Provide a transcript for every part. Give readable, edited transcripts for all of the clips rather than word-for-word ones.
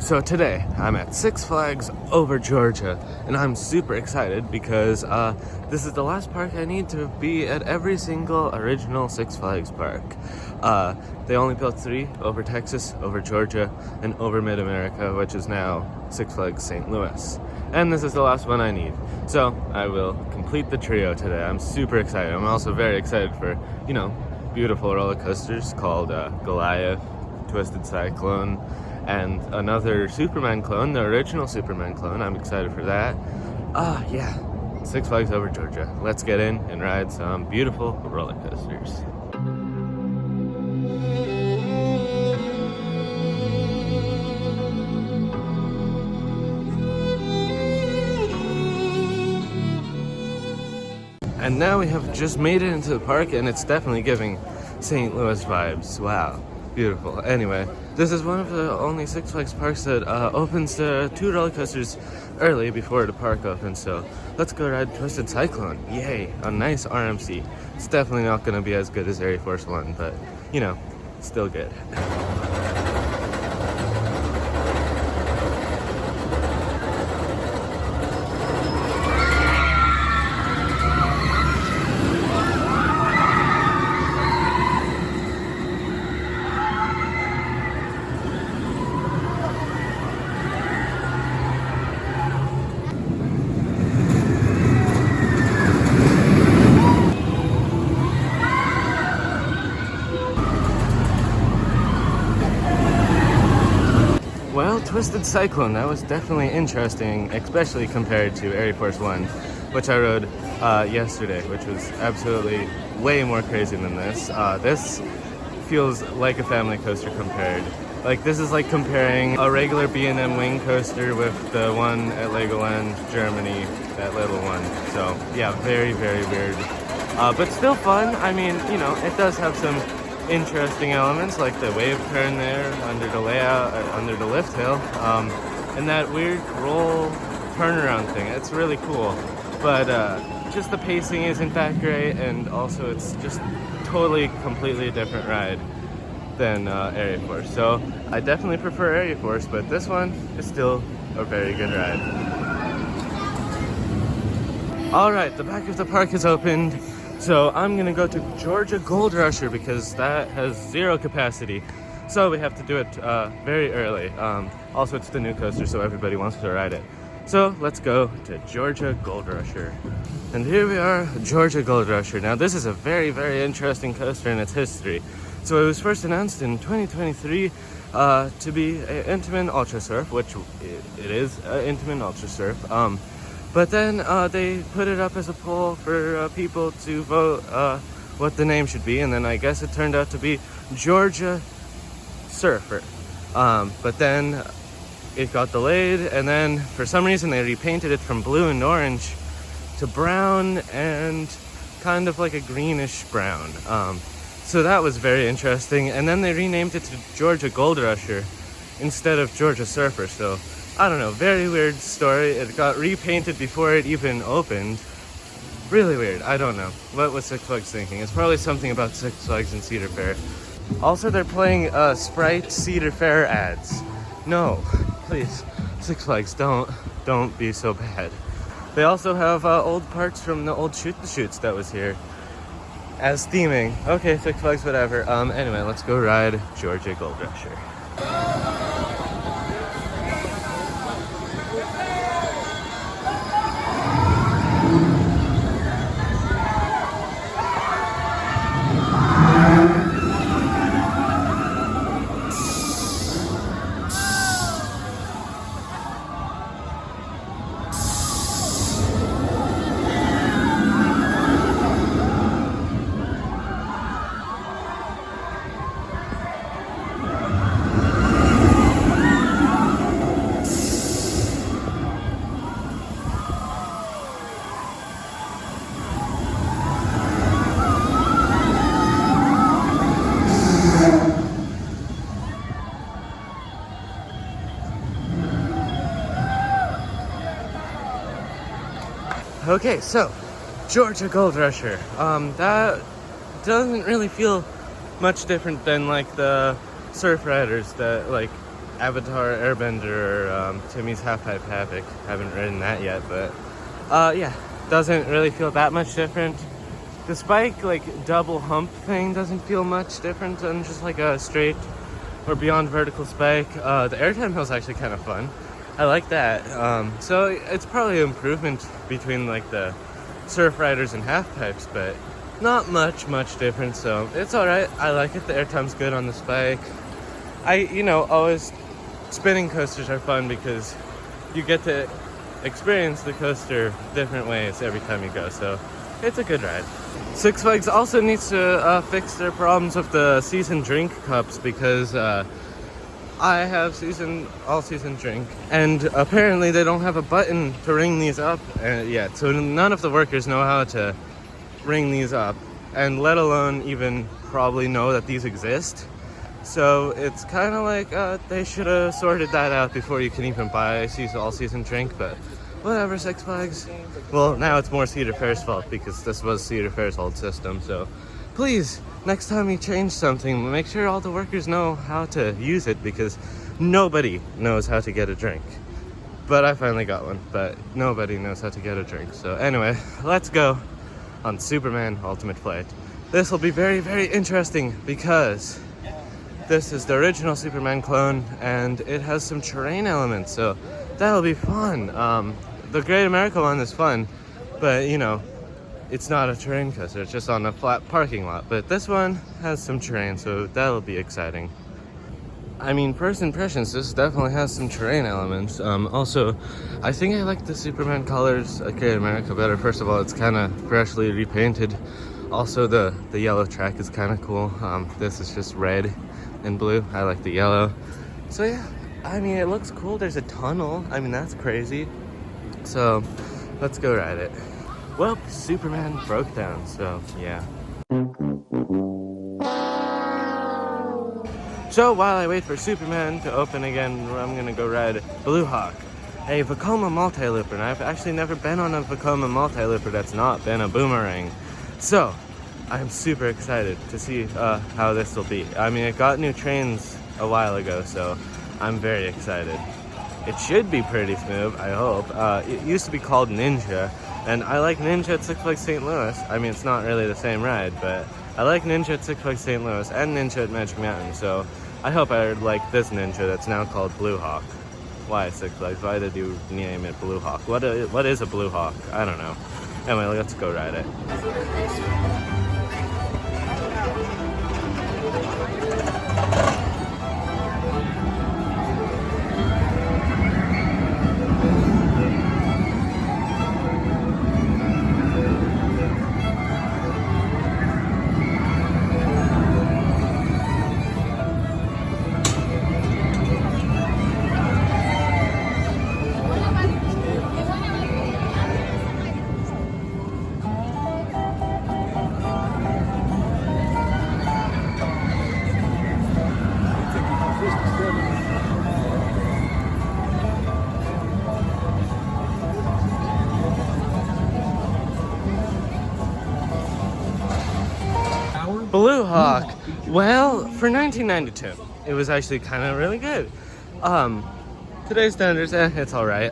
So today I'm at Six Flags over Georgia, and I'm super excited because this is the last park I need to be at every single original Six Flags park. They only built 3 over Texas, over Georgia, and over Mid-America, which is now Six Flags St. Louis. And this is the last one I need. So I will complete the trio today. I'm super excited. I'm also very excited for, beautiful roller coasters called Goliath, Twisted Cyclone, and another Superman clone, the original Superman clone. I'm excited for that. Yeah, Six Flags over Georgia. Let's get in and ride some beautiful roller coasters. And now we have just made it into the park, and it's definitely giving St. Louis vibes. Wow, beautiful. Anyway, this is one of the only Six Flags parks that opens the 2 roller coasters early before the park opens. So let's go ride Twisted Cyclone. Yay, a nice RMC. It's definitely not going to be as good as Air Force One, but still good. Well, Twisted Cyclone, that was definitely interesting, especially compared to Air Force One, which I rode yesterday, which was absolutely way more crazy than this. This feels like a family coaster compared. Like, this is like comparing a regular B&M wing coaster with the one at Legoland, Germany, that little one. So, yeah, very, very weird. But still fun. I mean, it does have some interesting elements like the wave turn there under the layout, under the lift hill, and that weird roll turnaround thing. It's really cool, but just the pacing isn't that great, and also it's just totally, completely different ride than Air Force. So I definitely prefer Air Force, but this one is still a very good ride. All right, the back of the park is opened. So I'm gonna go to Georgia Gold Rusher because that has 0 capacity. So we have to do it very early. Also, it's the new coaster, so everybody wants to ride it. So let's go to Georgia Gold Rusher. And here we are, Georgia Gold Rusher. Now this is a very, very interesting coaster in its history. So it was first announced in 2023 to be an Intamin Ultra Surf, which it is an Intamin Ultra Surf. But then they put it up as a poll for people to vote what the name should be, and then I guess it turned out to be Georgia Surfer. But then it got delayed, and then for some reason they repainted it from blue and orange to brown and kind of like a greenish brown. So that was very interesting, and then they renamed it to Georgia Gold Rusher instead of Georgia Surfer. So I don't know, very weird story. It got repainted before it even opened. Really weird, I don't know. What was Six Flags thinking? It's probably something about Six Flags and Cedar Fair. Also, they're playing Sprite Cedar Fair ads. No, please, Six Flags, don't be so bad. They also have old parts from the old Shoot the Chutes that was here as theming. Okay, Six Flags, whatever. Anyway, let's go ride Georgia Gold Rusher. Okay, so Georgia Gold Rusher. That doesn't really feel much different than like the surf riders that like Avatar Airbender or Timmy's Half-Pipe Havoc. Haven't ridden that yet, but yeah, doesn't really feel that much different. The spike, like, double hump thing doesn't feel much different than just like a straight or beyond vertical spike. The airtime hill is actually kind of fun. I like that. So it's probably an improvement between like the surf riders and half pipes, but not much different. So it's all right. I like it. The airtime's good on the spike. Always spinning coasters are fun because you get to experience the coaster different ways every time you go. So it's a good ride. Six Flags also needs to fix their problems with the season drink cups because I have all season drink, and apparently they don't have a button to ring these up yet. So none of the workers know how to ring these up, and let alone even probably know that these exist. So it's kind of like they should have sorted that out before you can even buy a all season drink, but whatever, Six Flags. Well, now it's more Cedar Fair's fault because this was Cedar Fair's old system. So please, next time you change something, make sure all the workers know how to use it because nobody knows how to get a drink. But I finally got one, but nobody knows how to get a drink. So anyway, let's go on Superman Ultimate Flight. This will be very, very interesting because this is the original Superman clone and it has some terrain elements. So that'll be fun. The Great America one is fun, but it's not a terrain coaster, it's just on a flat parking lot. But this one has some terrain, so that'll be exciting. I mean, first impressions, this definitely has some terrain elements. Also, I think I like the Superman colors at Great America better. First of all, it's kind of freshly repainted. Also, the yellow track is kind of cool. This is just red and blue. I like the yellow. So yeah, I mean, it looks cool. There's a tunnel. I mean, that's crazy. So let's go ride it. Well, Superman broke down, so yeah. So while I wait for Superman to open again, I'm gonna go ride Blue Hawk, a Vekoma multi-looper. And I've actually never been on a Vekoma multi-looper that's not been a boomerang. So I'm super excited to see how this will be. I mean, it got new trains a while ago, so I'm very excited. It should be pretty smooth, I hope. It used to be called Ninja, and I like Ninja at Six Flags St. Louis. I mean, it's not really the same ride, but I like Ninja at Six Flags St. Louis and Ninja at Magic Mountain, so I hope I like this Ninja that's now called Blue Hawk. Why Six Flags? Why did you name it Blue Hawk? What is a Blue Hawk? I don't know. Anyway, let's go ride it. Blue Hawk. Well, for 1992, it was actually kind of really good. Today's standards, it's all right.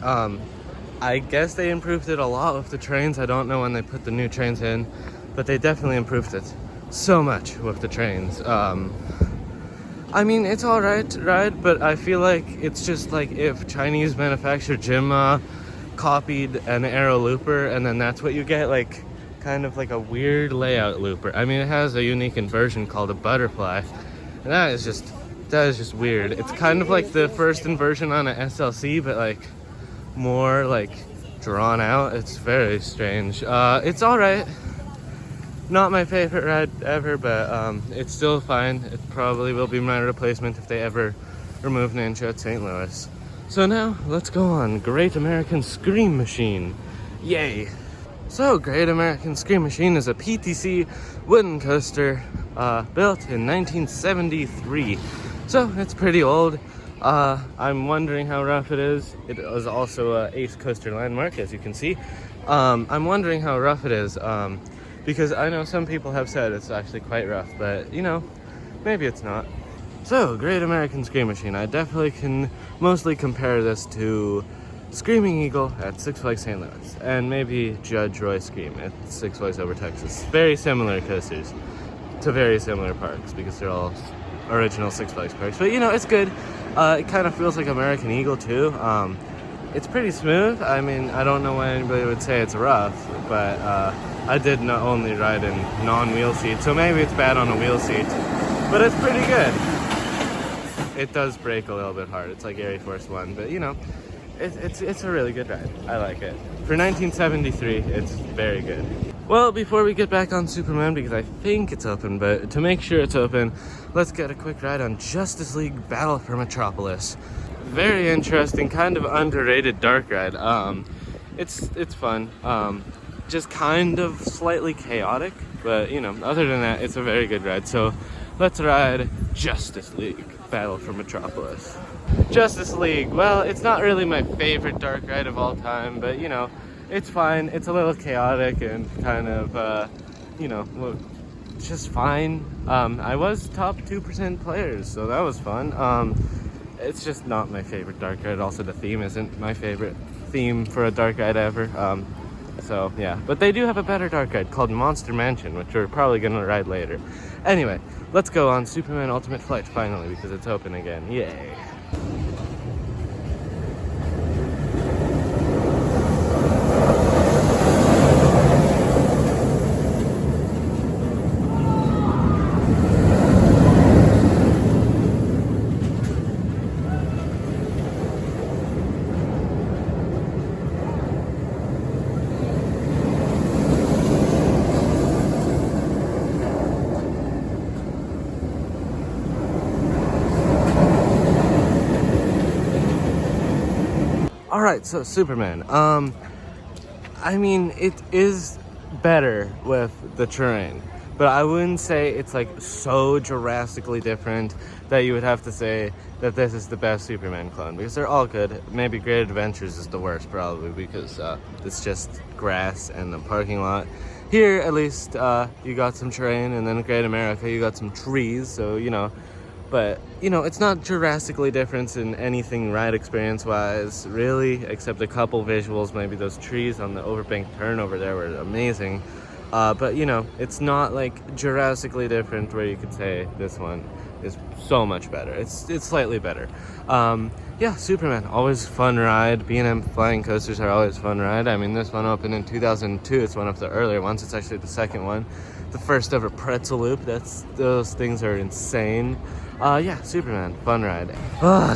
I guess they improved it a lot with the trains. I don't know when they put the new trains in, but they definitely improved it so much with the trains. I mean, it's all right, but I feel like it's just like if Chinese manufacturer Jinma copied an Aero looper, and then that's what you get, like kind of like a weird layout looper. I mean, it has a unique inversion called a butterfly, and that is just weird. It's kind of like the first inversion on an SLC, but like more like drawn out. It's very strange. It's all right. Not my favorite ride ever, but it's still fine. It probably will be my replacement if they ever remove Ninja at St. Louis. So now let's go on Great American Scream Machine. Yay! So Great American Scream Machine is a PTC wooden coaster built in 1973. So it's pretty old. I'm wondering how rough it is. It is also a Ace Coaster landmark, as you can see. I'm wondering how rough it is. Because I know some people have said it's actually quite rough, but you know, maybe it's not. So, Great American Scream Machine. I definitely can mostly compare this to Screaming Eagle at Six Flags St. Louis, and maybe Judge Roy Scream at Six Flags Over Texas. Very similar coasters to very similar parks because they're all original Six Flags parks. But you know, it's good. It kind of feels like American Eagle too. It's pretty smooth. I mean, I don't know why anybody would say it's rough, but I did not only ride in non-wheel seats, so maybe it's bad on a wheel seat, but it's pretty good. It does brake a little bit hard. It's like Air Force One, but you know, it's a really good ride. I like it. For 1973, it's very good. Well, before we get back on Superman, because I think it's open, but to make sure it's open, let's get a quick ride on Justice League Battle for Metropolis. Very interesting, kind of underrated dark ride. It's fun. Just kind of slightly chaotic, but you know, other than that, it's a very good ride. So let's ride Justice League Battle for Metropolis. Justice League, well, it's not really my favorite dark ride of all time, but you know, it's fine. It's a little chaotic and kind of, you know, just fine. I was top 2% players, so that was fun. It's just not my favorite dark ride. Also, the theme isn't my favorite theme for a dark ride ever. So yeah, but they do have a better dark ride called Monster Mansion, which we're probably gonna ride later. Anyway, let's go on Superman Ultimate Flight finally because it's open again. Yay! Alright, so Superman. I mean, it is better with the terrain, but I wouldn't say it's like so drastically different that you would have to say that this is the best Superman clone, because they're all good. Maybe Great Adventures is the worst, probably, because it's just grass and a parking lot. Here, at least, you got some terrain, and then Great America, you got some trees, so, you know. But, you know, it's not drastically different in anything ride experience-wise, really, except a couple visuals. Maybe those trees on the overbank turn over there were amazing. But, you know, it's not, like, drastically different where you could say this one is so much better. It's slightly better. Yeah, Superman, always fun ride. B&M flying coasters are always fun ride. I mean, this one opened in 2002. It's one of the earlier ones. It's actually the second one. The first ever pretzel loop. Those things are insane. Yeah, Superman, fun ride.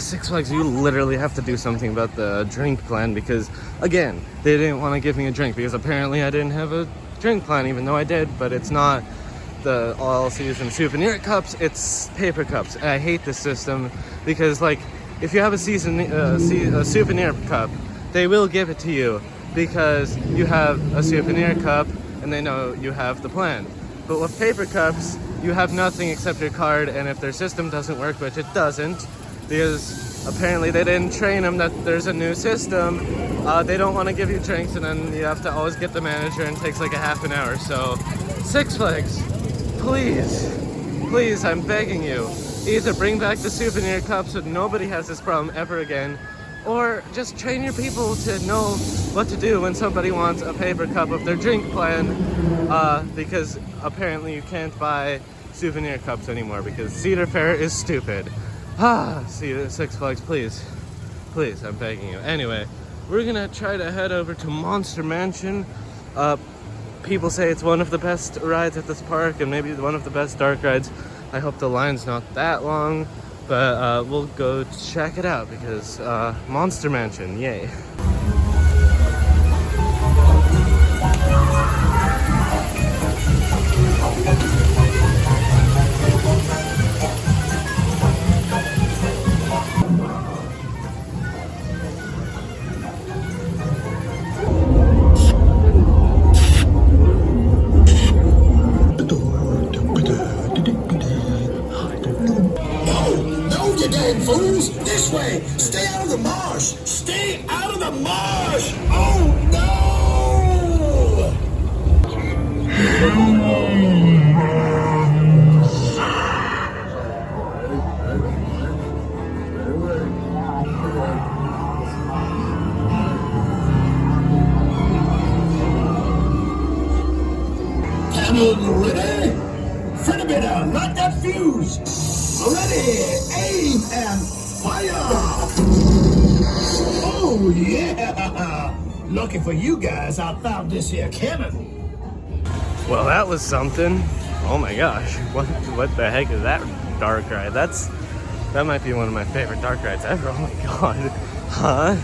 Six Flags, you literally have to do something about the drink plan because, again, they didn't want to give me a drink because apparently I didn't have a drink plan, even though I did, but it's not the all-season souvenir cups, it's paper cups. And I hate this system because, like, if you have a souvenir cup, they will give it to you because you have a souvenir cup and they know you have the plan. But with paper cups, you have nothing except your card, and if their system doesn't work, which it doesn't, because apparently they didn't train them that there's a new system, they don't want to give you drinks, and then you have to always get the manager, and it takes like a half an hour. So, Six Flags, please, I'm begging you, either bring back the souvenir cups so nobody has this problem ever again, or just train your people to know what to do when somebody wants a paper cup of their drink plan, because apparently you can't buy souvenir cups anymore because Cedar Fair is stupid. Six Flags, please, I'm begging you. Anyway, we're gonna try to head over to Monster Mansion. People say it's one of the best rides at this park and maybe one of the best dark rides. I hope the line's not that long. But we'll go check it out because Monster Mansion, yay. Fools, this way! Stay out of the marsh! Stay out of the marsh! Oh no! Ready? Freddy, light that fuse. Ready, aim, and fire. Oh, yeah. Lucky for you guys, I found this here cannon. Well, that was something. Oh my gosh, what the heck is that dark ride? That might be one of my favorite dark rides ever. Oh my god. Huh?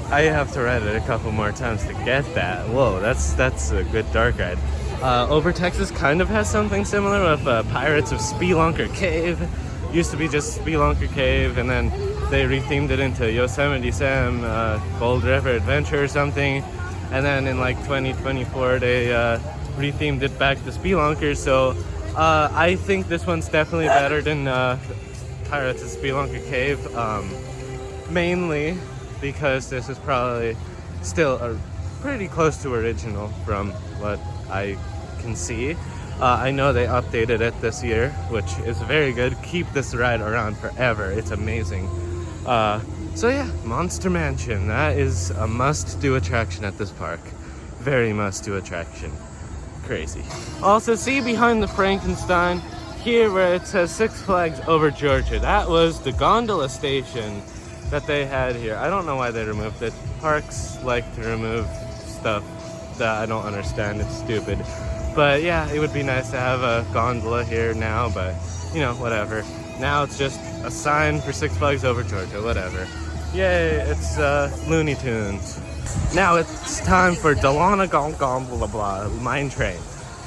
I have to ride it a couple more times to get that. Whoa, that's a good dark ride. Over Texas kind of has something similar with Pirates of Spelunker Cave. Used to be just Spelunker Cave, and then they rethemed it into Yosemite Sam Gold River Adventure or something. And then in like 2024, they rethemed it back to Spelunker. So I think this one's definitely better than Pirates of Spelunker Cave. Mainly because this is probably still pretty close to original from what I can see. I know they updated it this year, which is very good. Keep this ride around forever. It's amazing. So yeah, Monster Mansion. That is a must-do attraction at this park. Very must-do attraction. Crazy. Also, see behind the Frankenstein, here where it says Six Flags Over Georgia. That was the gondola station that they had here. I don't know why they removed it. Parks like to remove stuff that I don't understand. It's stupid. But yeah, it would be nice to have a gondola here now, but you know, whatever. Now it's just a sign for Six Flags Over Georgia, whatever. Yay, it's Looney Tunes. Now it's time for Delana Gong Gong blah blah Mine Train.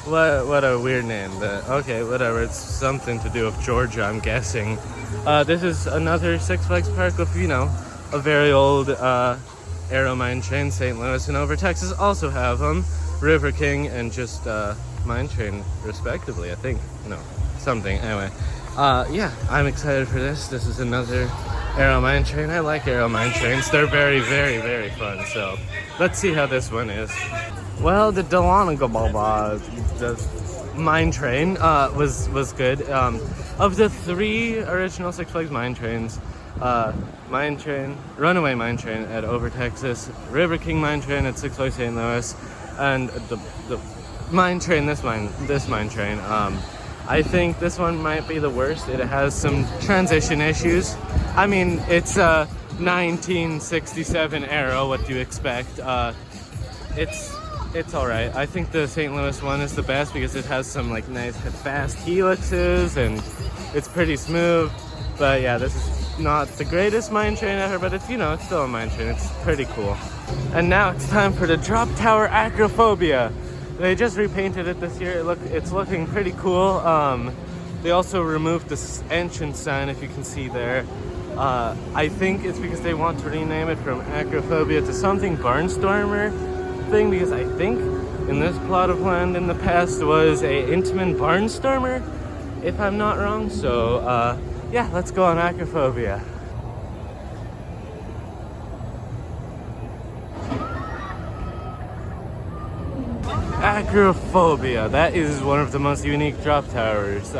What a weird name, but okay, whatever. It's something to do with Georgia, I'm guessing. This is another Six Flags park with, you know, a very old Aero Mine Train. St. Louis and Over Texas also have them. River King and just Mine Train, respectively, I think. No, something. Anyway, yeah, I'm excited for this. This is another Aero Mine Train. I like Aero Mine Trains. They're very, very, very fun. So let's see how this one is. Well, the Mine Train was good. Of the 3 original Six Flags Mine Trains, Runaway Mine Train at Over Texas, River King Mine Train at Six Flags St. Louis, and the Mine Train, this Mine Train, I think this one might be the worst. It has some transition issues. I mean, it's a 1967 Aero, what do you expect? It's alright. I think the St. Louis one is the best because it has some like nice fast helixes and it's pretty smooth. But yeah, this is not the greatest mine train ever, but it's, you know, it's still a mine train. It's pretty cool. And now it's time for the Drop Tower Acrophobia. They just repainted it this year. It's looking pretty cool. They also removed this entrance sign, if you can see there. I think it's because they want to rename it from Acrophobia to something Barnstormer thing, because I think in this plot of land in the past was a Intamin Barnstormer, if I'm not wrong. So yeah, let's go on Acrophobia. Acrophobia, that is one of the most unique drop towers.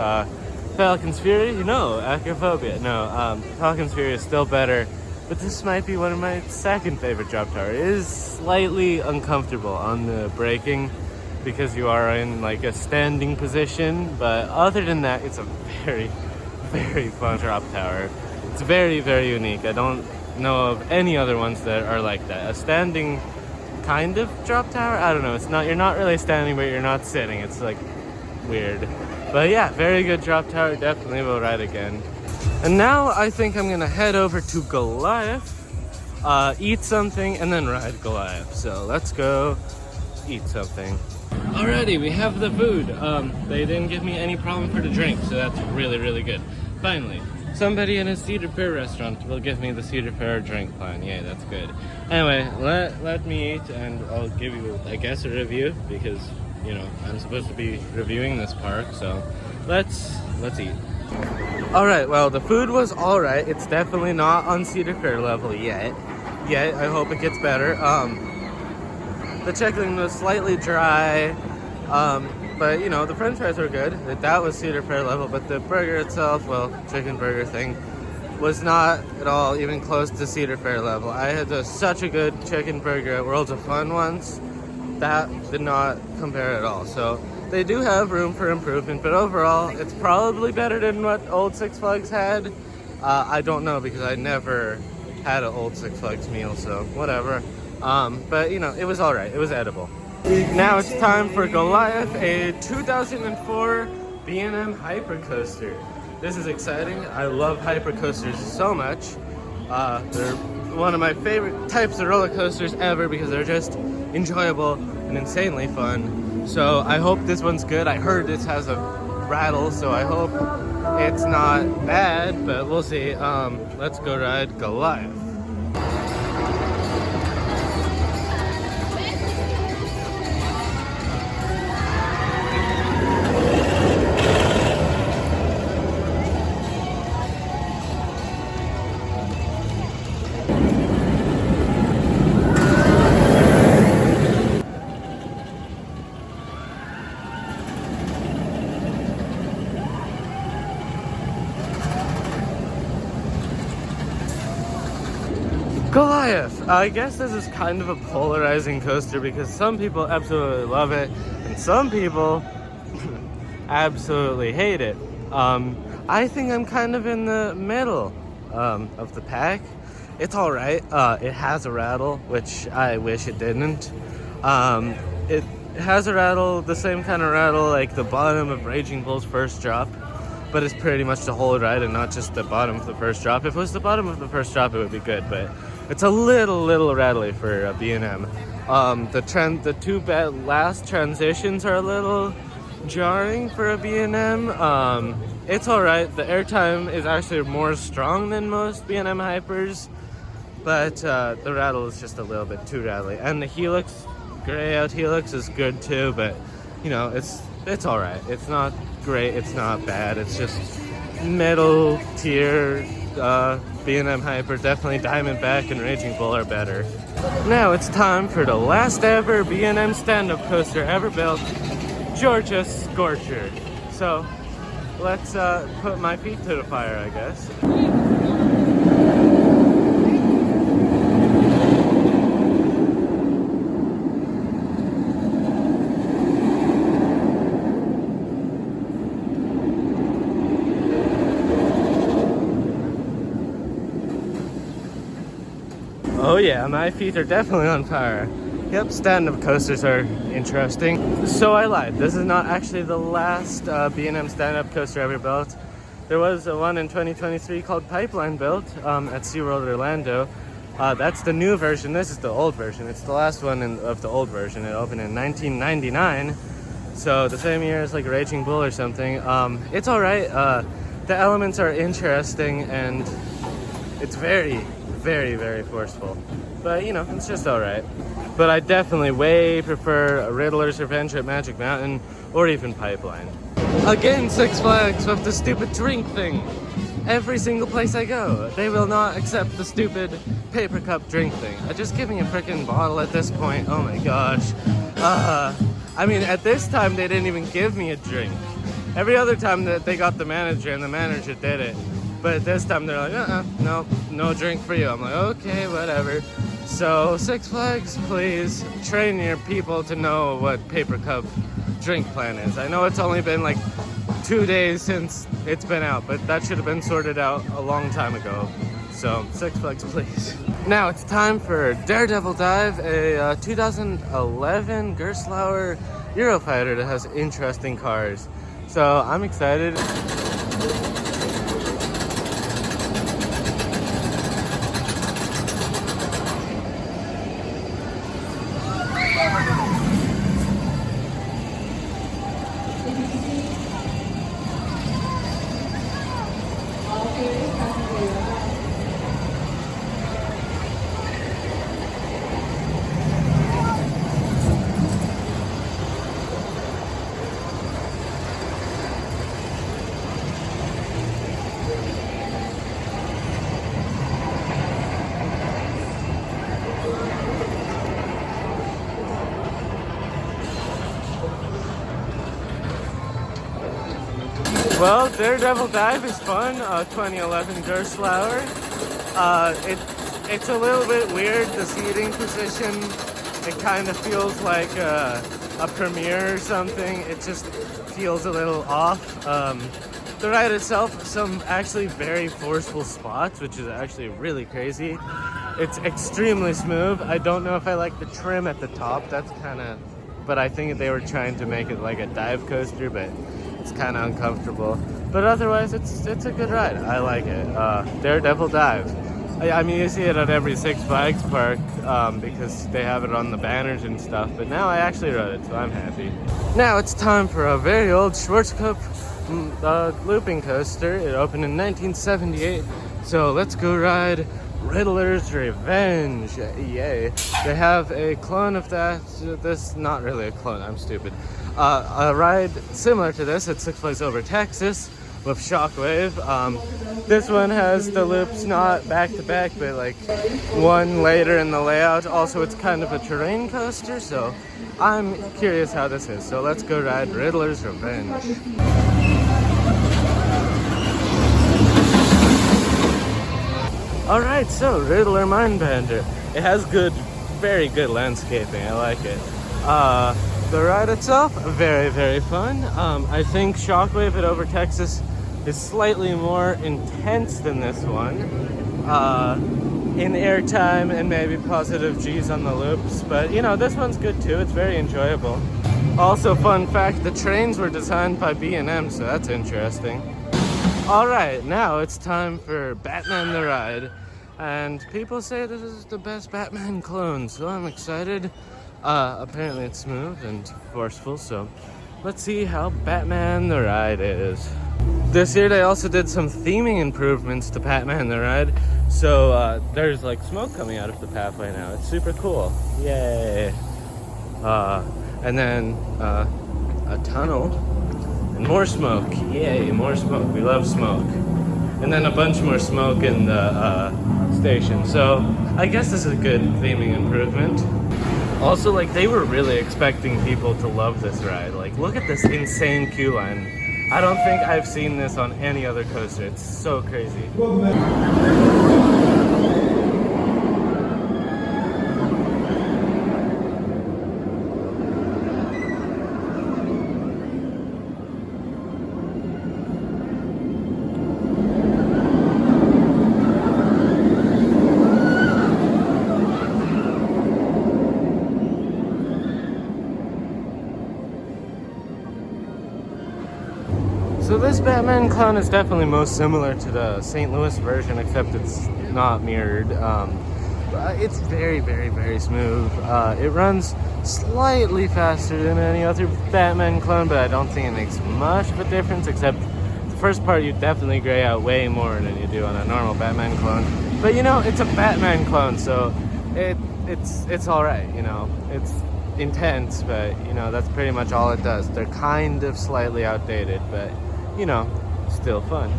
Falcon's Fury, no. Acrophobia, no. Falcon's Fury is still better, but this might be one of my second favorite drop tower. It is slightly uncomfortable on the braking because you are in like a standing position, but other than that, it's a very, very fun drop tower. It's very, very unique. I don't know of any other ones that are like that. A standing kind of drop tower? I don't know. It's not, you're not really standing, but you're not sitting. It's like weird. But yeah, very good drop tower. Definitely will ride again. And now I think I'm gonna head over to Goliath, eat something, and then ride Goliath. So let's go eat something. Alrighty, we have the food. They didn't give me any problem for the drink, so that's really, really good. Finally, somebody in a Cedar Fair restaurant will give me the Cedar Fair drink plan. Yay, that's good. Anyway, let me eat, and I'll give you, I guess, a review, because, you know, I'm supposed to be reviewing this park, so let's eat. Alright, well, the food was alright. It's definitely not on Cedar Fair level yet. I hope it gets better. The chicken was slightly dry, but, you know, the french fries were good. That was Cedar Fair level, but the burger itself, well, chicken burger thing, was not at all even close to Cedar Fair level. I had such a good chicken burger at Worlds of Fun once. That did not compare at all. So they do have room for improvement, but overall, it's probably better than what old Six Flags had. I don't know because I never had an old Six Flags meal, so whatever. But you know, it was all right. It was edible. Now it's time for Goliath, a 2004 B&M Hypercoaster. This is exciting. I love hypercoasters so much. They're one of my favorite types of roller coasters ever because they're just enjoyable and insanely fun. So I hope this one's good. I heard this has a rattle, so I hope it's not bad, but we'll see. Let's go ride Goliath. Goliath! I guess this is kind of a polarizing coaster because some people absolutely love it and some people absolutely hate it. I think I'm kind of in the middle of the pack. It's alright. It has a rattle, which I wish it didn't. It has a rattle, the same kind of rattle like the bottom of Raging Bull's first drop, but it's pretty much the whole ride and not just the bottom of the first drop. If it was the bottom of the first drop, it would be good, but it's a little rattly for a B&M. The two last transitions are a little jarring for a B&M. It's alright. The airtime is actually more strong than most B&M Hypers, but the rattle is just a little bit too rattly. And the Helix, gray out Helix is good too, but you know, it's alright. It's not great, it's not bad, it's just middle tier B&M Hyper. Definitely Diamondback and Raging Bull are better. Now it's time for the last ever B&M stand-up coaster ever built, Georgia Scorcher. So let's put my feet to the fire, I guess. Oh yeah, my feet are definitely on fire. Yep, stand-up coasters are interesting. So I lied. This is not actually the last B&M stand-up coaster ever built. There was one in 2023 called Pipeline built at SeaWorld Orlando. That's the new version. This is the old version. It's the last one of the old version. It opened in 1999. So the same year as like Raging Bull or something. It's alright. The elements are interesting and it's very forceful, but you know, it's just alright. But I definitely way prefer Riddler's Revenge at Magic Mountain or even Pipeline. Again, Six Flags with the stupid drink thing. Every single place I go, they will not accept the stupid paper cup drink thing. Just give me a freaking bottle at this point. Oh my gosh. I mean, at this time they didn't even give me a drink. Every other time that they got the manager and the manager did it. But this time they're like, no drink for you. I'm like, okay, whatever. So Six Flags, please train your people to know what paper cup drink plan is. I know it's only been like 2 days since it's been out, but that should have been sorted out a long time ago. So Six Flags, please. Now it's time for Daredevil Dive, a 2011 Gerstlauer Eurofighter that has interesting cars. So I'm excited. Well, Daredevil Dive is fun, 2011 Gerstlauer. It's a little bit weird, the seating position. It kind of feels like a premiere or something. It just feels a little off. The ride itself, some actually very forceful spots, which is actually really crazy. It's extremely smooth. I don't know if I like the trim at the top. That's kind of, but I think they were trying to make it like a dive coaster, but it's kind of uncomfortable. But otherwise, it's a good ride. I like it. Daredevil Dive. I mean, you see it at every Six Flags park because they have it on the banners and stuff. But now I actually rode it, so I'm happy. Now it's time for a very old Schwarzkopf looping coaster. It opened in 1978. So let's go ride Riddler's Revenge. Yay. They have a clone of that. This, not really a clone, I'm stupid. A ride similar to this at Six Flags Over Texas with Shockwave. This one has the loops not back to back, but like one later in the layout. Also, it's kind of a terrain coaster, so I'm curious how this is. So let's go ride Riddler's Revenge. Alright, so Riddler Mindbender. It has good, very good landscaping. I like it. The ride itself, very, very fun. I think Shockwave at Over Texas is slightly more intense than this one. In airtime and maybe positive G's on the loops. But, you know, this one's good too. It's very enjoyable. Also, fun fact, the trains were designed by B&M, so that's interesting. Alright, now it's time for Batman the Ride. And people say this is the best Batman clone, so I'm excited. Apparently it's smooth and forceful, so let's see how Batman the Ride is. This year they also did some theming improvements to Batman the Ride. So there's like smoke coming out of the pathway now. It's super cool. Yay. And then a tunnel and more smoke. Yay, more smoke. We love smoke. And then a bunch more smoke in the station. So I guess this is a good theming improvement. Also, like, they were really expecting people to love this ride. Like, look at this insane queue line. I don't think I've seen this on any other coaster. It's so crazy. So this Batman clone is definitely most similar to the St. Louis version, except it's not mirrored. It's very, very, very smooth. It runs slightly faster than any other Batman clone, but I don't think it makes much of a difference, except the first part you definitely gray out way more than you do on a normal Batman clone. But you know, it's a Batman clone, so it's alright, you know. It's intense, but you know, that's pretty much all it does. They're kind of slightly outdated, but you know, still fun.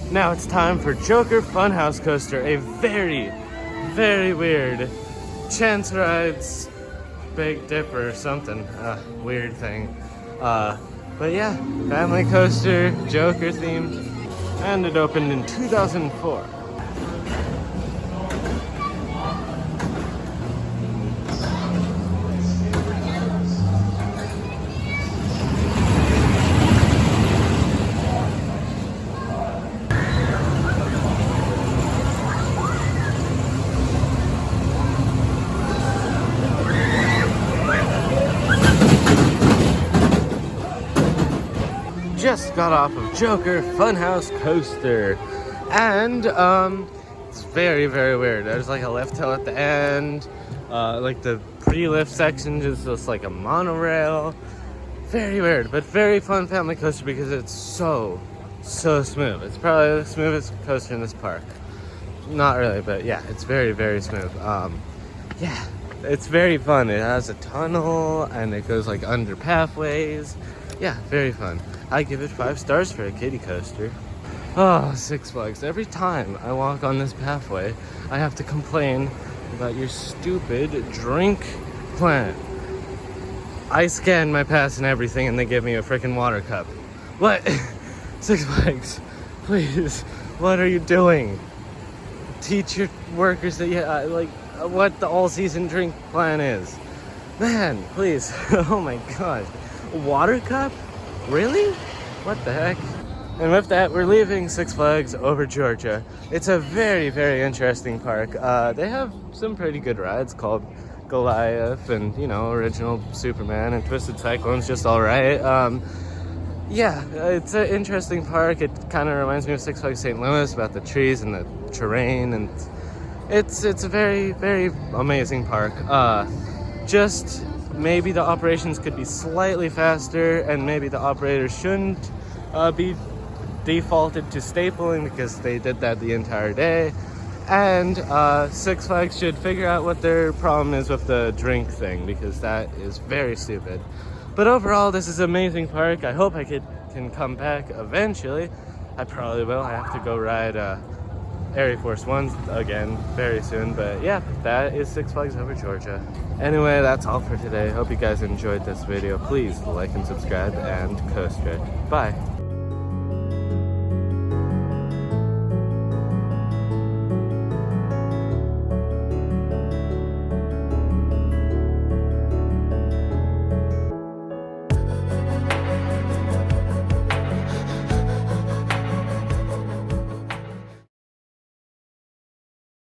Now it's time for Joker Funhouse Coaster, a very, very weird Chance Rides Big Dipper or something, weird thing. But yeah, family coaster, Joker themed, and it opened in 2004. Just got off of Joker Funhouse Coaster, and it's very, very weird. There's like a lift hill at the end, like the pre-lift section is just like a monorail. Very weird, but very fun family coaster because it's so smooth. It's probably the smoothest coaster in this park. Not really, but yeah, it's very, very smooth. Yeah, it's very fun. It has a tunnel and it goes like under pathways. Yeah, very fun. I give it 5 stars for a kiddie coaster. Oh, Six Flags. Every time I walk on this pathway, I have to complain about your stupid drink plan. I scan my pass and everything and they give me a freaking water cup. What? Six Flags, please, what are you doing? Teach your workers that, what the all-season drink plan is. Man, please. Oh my gosh. Water cup? Really? What the heck? And with that, we're leaving Six Flags over Georgia. It's a very, very interesting park. They have some pretty good rides called Goliath and, you know, original Superman, and Twisted Cyclone's just all right. Yeah, it's an interesting park. It kind of reminds me of Six Flags St. Louis about the trees and the terrain, and it's a very, very amazing park. Just maybe the operations could be slightly faster, and maybe the operators shouldn't be defaulted to stapling because they did that the entire day. And Six Flags should figure out what their problem is with the drink thing, because that is very stupid. But overall, this is an amazing park. I hope I can come back eventually. I probably will. I have to go ride Air Force One again very soon. But yeah, that is Six Flags over Georgia. Anyway, that's all for today. Hope you guys enjoyed this video. Please like and subscribe and coaster. Bye.